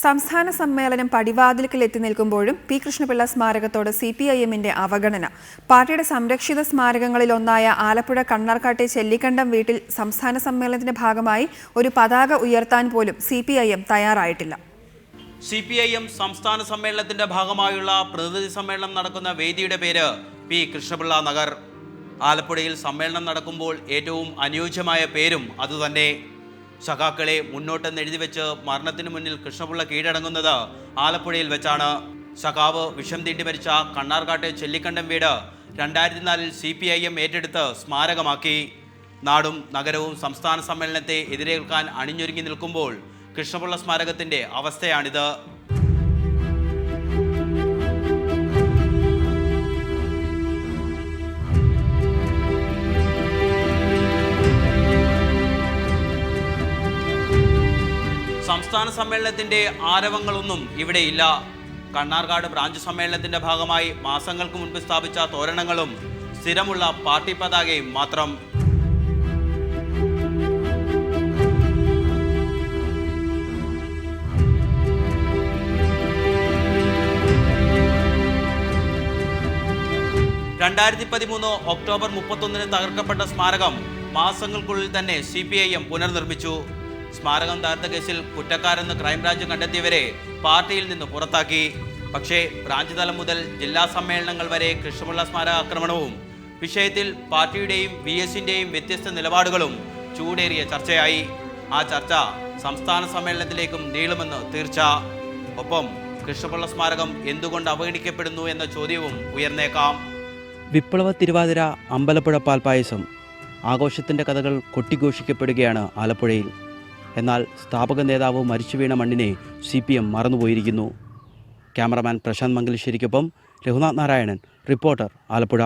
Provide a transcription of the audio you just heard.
സംസ്ഥാന സമ്മേളനം പടിവാതിൽക്കൽ എത്തി നിൽക്കുമ്പോഴും പി കൃഷ്ണപിള്ള സ്മാരകത്തോട് CPIM-ന്റെ അവഗണന. പാർട്ടിയുടെ സംരക്ഷിത സ്മാരകങ്ങളിലൊന്നായ ആലപ്പുഴ കണ്ണാർക്കാട്ടെ ചെല്ലിക്കണ്ടം വീട്ടിൽ സംസ്ഥാന സമ്മേളനത്തിന്റെ ഭാഗമായി ഒരു പതാക ഉയർത്താൻ പോലും CPIM തയ്യാറായിട്ടില്ല. CPIM സംസ്ഥാന സമ്മേളനത്തിന്റെ ഭാഗമായുള്ള പ്രതിനിധി സമ്മേളനം നടക്കുന്ന വേദിയുടെ പേര് പി കൃഷ്ണപിള്ള നഗർ. ആലപ്പുഴയിൽ സമ്മേളനം നടക്കുമ്പോൾ ഏറ്റവും അനുയോജ്യമായ പേരും അതുതന്നെ. സഖാക്കളെ മുന്നോട്ടെന്ന് എഴുതി വെച്ച് മരണത്തിന് മുന്നിൽ കൃഷ്ണപിള്ള കീഴടങ്ങുന്നത് ആലപ്പുഴയിൽ വെച്ചാണ്. സഖാവ് വിഷം തീണ്ടി മരിച്ച കണ്ണാർക്കാട്ടെ ചെല്ലിക്കണ്ടം വീട് 2004-ൽ CPIM ഏറ്റെടുത്ത് സ്മാരകമാക്കി. നാടും നഗരവും സംസ്ഥാന സമ്മേളനത്തെ എതിരേൽക്കാൻ അണിഞ്ഞൊരുങ്ങി നിൽക്കുമ്പോൾ കൃഷ്ണപിള്ള സ്മാരകത്തിന്റെ അവസ്ഥയാണിത്. സംസ്ഥാന സമ്മേളനത്തിന്റെ ആരവങ്ങളൊന്നും ഇവിടെയില്ല. കണ്ണാർക്കാട് ബ്രാഞ്ച് സമ്മേളനത്തിന്റെ ഭാഗമായി മാസങ്ങൾക്ക് മുൻപ് സ്ഥാപിച്ച തോരണങ്ങളും സ്ഥിരമുള്ള പാർട്ടി പതാകയും മാത്രം. ഒക്ടോബർ 31 തകർക്കപ്പെട്ട സ്മാരകം മാസങ്ങൾക്കുള്ളിൽ തന്നെ CPIM പുനർനിർമ്മിച്ചു. സ്മാരകം തകർത്ത കേസിൽ കുറ്റക്കാരെന്ന് ക്രൈംബ്രാഞ്ച് കണ്ടെത്തിയവരെ പാർട്ടിയിൽ നിന്ന് പുറത്താക്കി. പക്ഷേ ബ്രാഞ്ച് തലം മുതൽ ജില്ലാ സമ്മേളനങ്ങൾ വരെ കൃഷ്ണപിള്ള സ്മാരക ആക്രമണവും വിഷയത്തിൽ പാർട്ടിയുടെയും VS-ന്റെയും വ്യത്യസ്ത നിലപാടുകളും ചൂടേറിയ ചർച്ചയായി. ആ ചർച്ച സംസ്ഥാന സമ്മേളനത്തിലേക്കും നീളുമെന്ന് തീർച്ച. ഒപ്പം കൃഷ്ണപിള്ള സ്മാരകം എന്തുകൊണ്ട് അവഗണിക്കപ്പെടുന്നു എന്ന ചോദ്യവും ഉയർന്നേക്കാം. വിപ്ലവ തിരുവാതിര, അമ്പലപ്പുഴ പാൽപ്പായസം, ആഘോഷത്തിൻ്റെ കഥകൾ കൊട്ടിഘോഷിക്കപ്പെടുകയാണ് ആലപ്പുഴയിൽ. എന്നാൽ സ്ഥാപക നേതാവ് മരിച്ചു വീണ മണ്ണിനെ CPM മറന്നുപോയിരിക്കുന്നു. ക്യാമറമാൻ പ്രശാന്ത് മംഗലശ്ശേരിക്കൊപ്പം രഘുനാഥ് നാരായണൻ, റിപ്പോർട്ടർ, ആലപ്പുഴ.